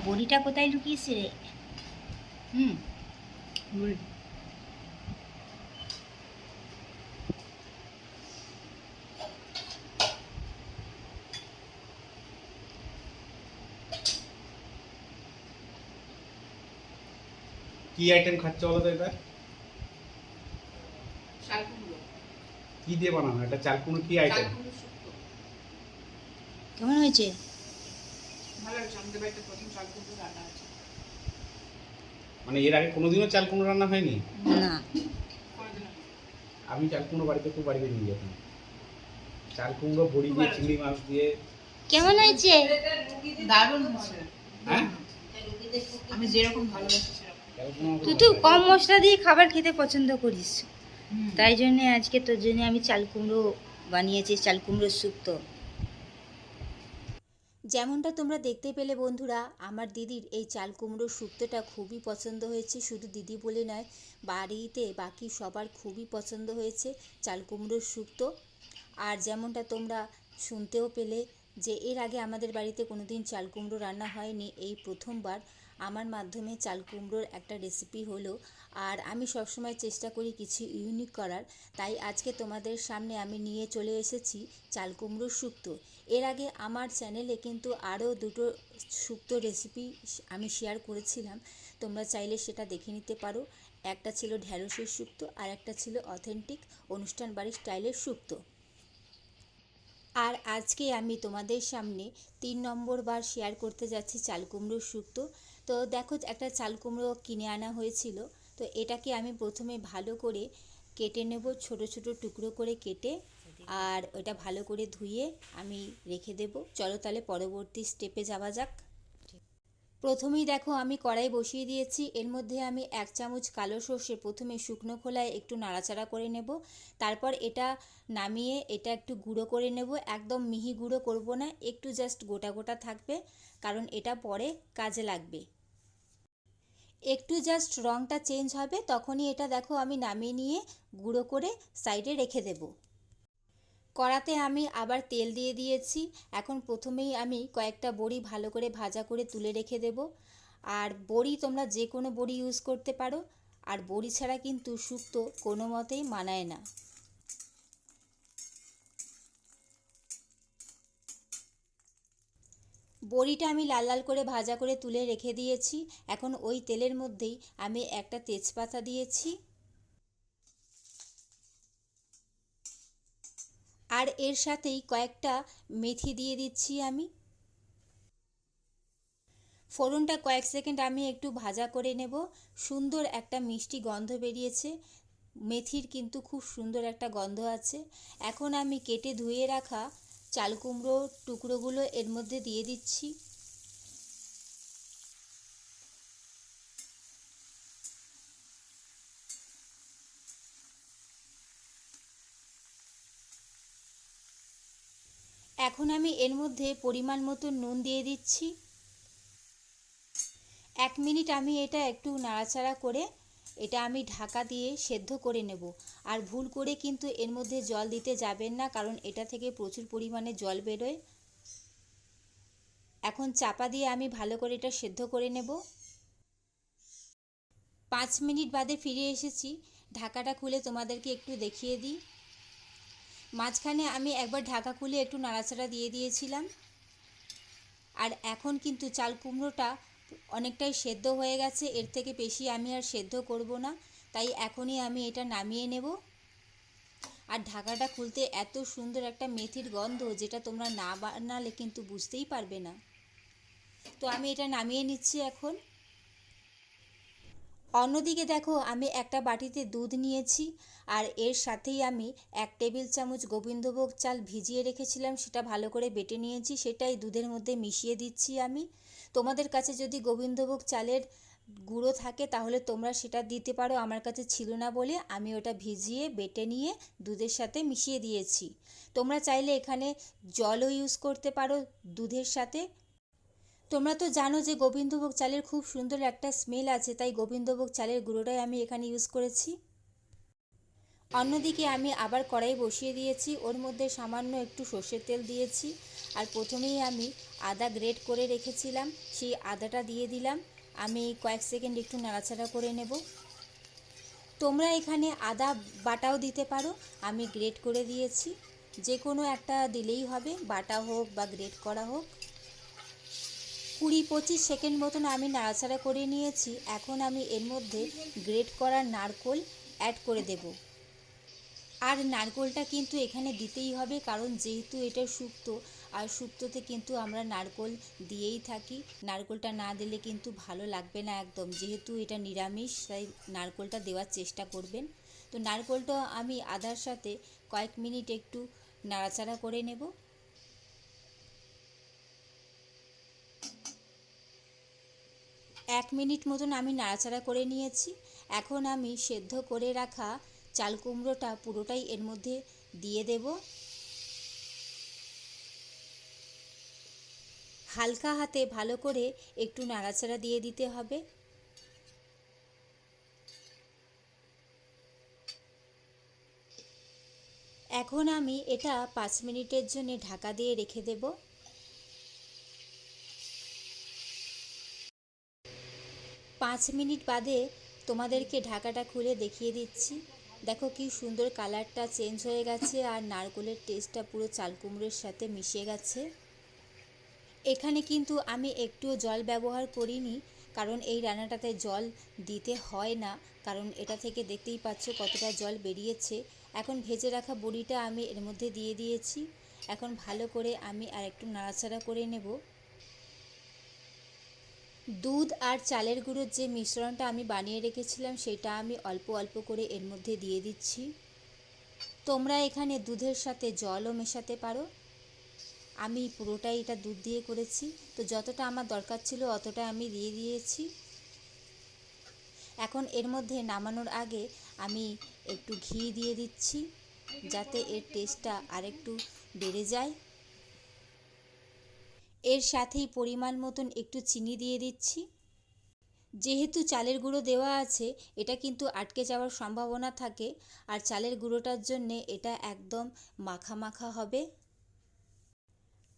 বড়িটা কোথায় লুকিয়েছে রে? হুম, বড়ি। কি আইটেম খাচ্ছে বলো তো এটা? চাল কুমড়ো। কি দিয়ে বানানো এটা? চাল কুমড়ো কি আইটেম? চাল কুমড়ো শুক্তো। কেমন হয়েছে? ভালো হয়েছে, আমাদের বাড়িতে প্রথম চাল কুমড়ো রান্না হয়েছে। মানে এর আগে কোনোদিনও চাল কুমড়ো রান্না হয়নি? না। কোনোদিন হয়নি। আমি চাল কুমড়ো খুব বাড়িতে নিয়ে যেতাম। চাল কুমড়ো বড়ি খুব দিয়ে, ভালো চিংড়ি মাছ দিয়ে। কেমন হয়েছে? দারুণ হয়েছে। হ্যাঁ, আমি যেরকম ভালোবাসি সেরকম। চাল কুমড়ো তুই তো কম মশলা দিয়ে খাবার খেতে পছন্দ করিস, হুম। তাই জন্যে আজকে তোর জন্য আমি চাল কুমড়ো বানিয়েছি, চাল কুমড়োর শুক্তো। যেমনটা তোমরা দেখতে পেলে বন্ধুরা, আমার দিদির এই চাল কুমড়োর শুক্তোটা খুবই পছন্দ হয়েছে। শুধু দিদি বলে নয়, বাড়িতে বাকি সবার খুবই পছন্দ হয়েছে চাল কুমড়োর শুক্তো। আর যেমনটা তোমরা শুনতেও পেলে যে এর আগে আমাদের বাড়িতে কোনো দিন চাল কুমড়ো রান্না হয়নি, এই প্রথমবার আমার মাধ্যমে চাল কুমড়োর একটা রেসিপি হলো। আর আমি সবসময় চেষ্টা করি কিছু ইউনিক করার, তাই আজকে তোমাদের সামনে আমি নিয়ে চলে এসেছি চাল কুমড়োর শুক্তো। এর আগে আমার চ্যানেলে কিন্তু আরও দুটো শুক্তো রেসিপি আমি শেয়ার করেছিলাম, তোমরা চাইলে সেটা দেখে নিতে পারো। একটা ছিল ঢ্যাঁড়সের শুক্তো আর একটা ছিল অথেন্টিক অনুষ্ঠান বাড়ির স্টাইলের শুক্তো। আর আজকে আমি তোমাদের সামনে 3 নম্বর বার শেয়ার করতে যাচ্ছি চাল কুমড়োর শুক্তো। তো দেখো, একটা চাল কুমড়ো কিনে আনা হয়েছিল, তো এটাকে আমি প্রথমে ভালো করে কেটে নেব, ছোট ছোট টুকরো করে কেটে। আর ওটা ভালো করে ধুয়ে আমি রেখে দেব। চলো তাহলে পরবর্তী স্টেপে যাওয়া যাক। প্রথমেই দেখো আমি কড়াই বসিয়ে দিয়েছি, এর মধ্যে আমি 1 চামচ কালো সর্ষে প্রথমে শুকনো খোলায় একটু নাড়াচাড়া করে নেব। তারপর এটা নামিয়ে এটা একটু গুঁড়ো করে নেব। একদম মিহি গুঁড়ো করব না, একটু জাস্ট গোটা গোটা থাকবে, কারণ এটা পরে কাজে লাগবে। একটু জাস্ট রঙটা চেঞ্জ হবে, তখনই এটা দেখো আমি নামিয়ে নিয়ে গুঁড়ো করে সাইডে রেখে দেব। কড়াতে আমি আবার তেল দিয়ে দিয়েছি। এখন প্রথমেই আমি কয়েকটা বড়ি ভালো করে ভাজা করে তুলে রেখে দেব। আর বড়ি তোমরা যে কোনো বড়ি ইউজ করতে পারো, আর বড়ি ছাড়া কিন্তু শুক্তো কোনো মতেই মানায় না। বড়িটা আমি লাল লাল করে ভাজা করে তুলে রেখে দিয়েছি। এখন ওই তেলের মধ্যেই আমি একটা তেজপাতা দিয়েছি, আর এর সাথেই কয়েকটা মেথি দিয়ে দিচ্ছি আমি। ফোড়নটা কয়েক সেকেন্ড আমি একটু ভাজা করে নেব। সুন্দর একটা মিষ্টি গন্ধ বেরিয়েছে, মেথির কিন্তু খুব সুন্দর একটা গন্ধ আছে। এখন আমি কেটে ধুয়ে রাখা চাল কুমড়োর টুকরোগুলো এর মধ্যে দিয়ে দিচ্ছি। এখন আমি এর মধ্যে পরিমাণ মতো নুন দিয়ে দিচ্ছি। 1 মিনিট আমি এটা একটু নাড়াচাড়া করে এটা আমি ঢাকা দিয়ে সেদ্ধ করে নেব। আর ভুল করে কিন্তু এর মধ্যে জল দিতে যাবেন না, কারণ এটা থেকে প্রচুর পরিমাণে জল বেরোয়। এখন চাপা দিয়ে আমি ভালো করে এটা সেদ্ধ করে নেব। 5 মিনিট বাদে ফিরে এসেছি। ঢাকাটা খুলে তোমাদেরকে একটু দেখিয়ে দিই। মাঝখানে আমি একবার ঢাকা খুলে একটু নাড়াচাড়া দিয়ে দিয়েছিলাম। আর এখন কিন্তু চাল কুমড়োটা অনেকটাই সেদ্ধ হয়ে গেছে, এর থেকে বেশি আমি আর সেদ্ধ করব না, তাই এখনই আমি এটা নামিয়ে নেব। আর ঢাকাটা খুলতে এত সুন্দর একটা মেথির গন্ধ, যেটা তোমরা না বানালে কিন্তু বুঝতেই পারবে না। তো আমি এটা নামিয়ে নিচ্ছি এখন। অন্যদিকে দেখো, আমি একটা বাটিতে দুধ নিয়েছি, আর এর সাথেই আমি 1 টেবিল চামচ গোবিন্দভোগ চাল ভিজিয়ে রেখেছিলাম, সেটা ভালো করে বেটে নিয়েছি, সেটাই দুধের মধ্যে মিশিয়ে দিচ্ছি আমি। তোমাদের কাছে যদি গোবিন্দভোগ চালের গুঁড়ো থাকে তাহলে তোমরা সেটা দিতে পারো, আমার কাছে ছিল না বলে আমি ওটা ভিজিয়ে বেটে নিয়ে দুধের সাথে মিশিয়ে দিয়েছি। তোমরা চাইলে এখানে জলও ইউজ করতে পারো দুধের সাথে। তোমরা তো জানো যে গোবিন্দভোগ চালের খুব সুন্দর একটা স্মেল আছে, তাই গোবিন্দভোগ চালের গুঁড়োটাই আমি এখানে ইউজ করেছি। অন্যদিকে আমি আবার কড়াই বসিয়ে দিয়েছি, ওর মধ্যে সামান্য একটু সর্ষের তেল দিয়েছি। আর প্রথমেই আমি আদা গ্রেট করে রেখেছিলাম, সেই আদাটা দিয়ে দিলাম। আমি কয়েক সেকেন্ড একটু নাড়াচাড়া করে নেব। তোমরা এখানে আদা বাটাও দিতে পারো, আমি গ্রেট করে দিয়েছি। যে কোনো একটা দিলেই হবে, বাটা হোক বা গ্রেট করা হোক। 20-25 সেকেন্ড মতন আমি নাড়াচাড়া করে নিয়েছি। এখন আমি এর মধ্যে গ্রেট করা নারকেল অ্যাড করে দেব। আর নারকেলটা কিন্তু এখানে দিতেই হবে, কারণ যেহেতু এটা শুক্তো, আর শুক্তোতে কিন্তু আমরা নারকেল দিয়েই থাকি। নারকেলটা না দিলে কিন্তু ভালো লাগবে না একদম, যেহেতু এটা নিরামিষ, তাই নারকেলটা দেওয়ার চেষ্টা করবেন। তো নারকেলটা আমি আদার সাথে কয়েক মিনিট একটু নাড়াচাড়া করে নেব। 1 মিনিট মতন আমি নাড়াচাড়া করে নিয়েছি। এখন আমি সেদ্ধ করে রাখা চাল কুমড়োটা পুরোটাই এর মধ্যে দিয়ে দেব। হালকা হাতে ভালো করে একটু নাড়াচাড়া দিয়ে দিতে হবে। এখন আমি এটা 5 মিনিটের জন্য ঢাকা দিয়ে রেখে দেব। 5 মিনিট বাদে তোমাদেরকে ঢাকাটা খুলে দেখিয়ে দিচ্ছি। দেখো কি সুন্দর কালারটা চেঞ্জ হয়ে গেছে, আর নারকেলের টেস্টটা পুরো চাল কুমড়োর সাথে মিশে গেছে। এখানে কিন্তু আমি একটুও জল ব্যবহার করিনি, কারণ এই রান্নাটাতে জল দিতে হয় না, কারণ এটা থেকে দেখতেই পাচ্ছ কতটা জল বেরিয়েছে। এখন ভেজে রাখা বড়িটা আমি এর মধ্যে দিয়ে দিয়েছি। এখন ভালো করে আমি আর একটু নাড়াচাড়া করে নেব। দুধ আর চালের গুঁড়োর যে মিশ্রণটা আমি বানিয়ে রেখেছিলাম, সেটা আমি অল্প অল্প করে এর মধ্যে দিয়ে দিচ্ছি। তোমরা এখানে দুধের সাথে জলও মেশাতে পারো। আমি পুরোটাই এটা দুধ দিয়ে করেছি, তো যতটা আমার দরকার ছিল অতটা আমি দিয়ে দিয়েছি। এখন এর মধ্যে নামানোর আগে আমি একটু ঘি দিয়ে দিচ্ছি, যাতে এর টেস্টটা আরেকটু বেড়ে যায়। এর সাথেই পরিমাণ মতন একটু চিনি দিয়ে দিচ্ছি। যেহেতু চালের গুঁড়ো দেওয়া আছে, এটা কিন্তু আটকে যাওয়ার সম্ভাবনা থাকে, আর চালের গুঁড়োটার জন্যে এটা একদম মাখা মাখা হবে।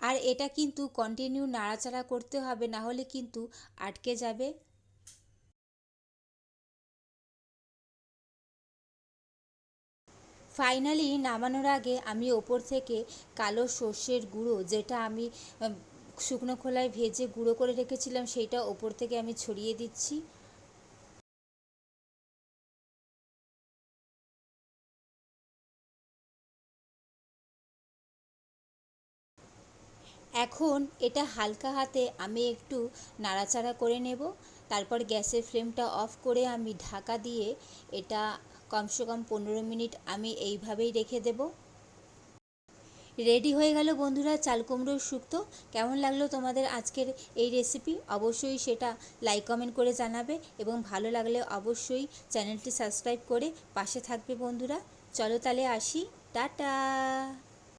আর এটা কিন্তু কন্টিনিউ নাড়াচাড়া করতে হবে, না হলে কিন্তু আটকে যাবে। ফাইনালি নামানোর আগে আমি ওপর থেকে কালো সর্ষের গুঁড়ো, যেটা আমি শুকনো খোলায় ভেজে গুঁড়ো করে রেখেছিলাম, সেইটা ওপর থেকে আমি ছড়িয়ে দিচ্ছি। এখন এটা হালকা হাতে আমি একটু নাড়াচাড়া করে নেব। তারপর গ্যাসের ফ্লেমটা অফ করে আমি ঢাকা দিয়ে এটা কমসে কম 15 মিনিট আমি এইভাবেই রেখে দেব। রেডি হয়ে গেল বন্ধুরা চাল কুমড়োর শুক্তো। কেমন লাগলো তোমাদের আজকের এই রেসিপি? অবশ্যই সেটা লাইক কমেন্ট করে জানাবে, এবং ভালো লাগলে অবশ্যই চ্যানেলটি সাবস্ক্রাইব করে পাশে থাকবে বন্ধুরা। চলো তাহলে আসি, টাটা।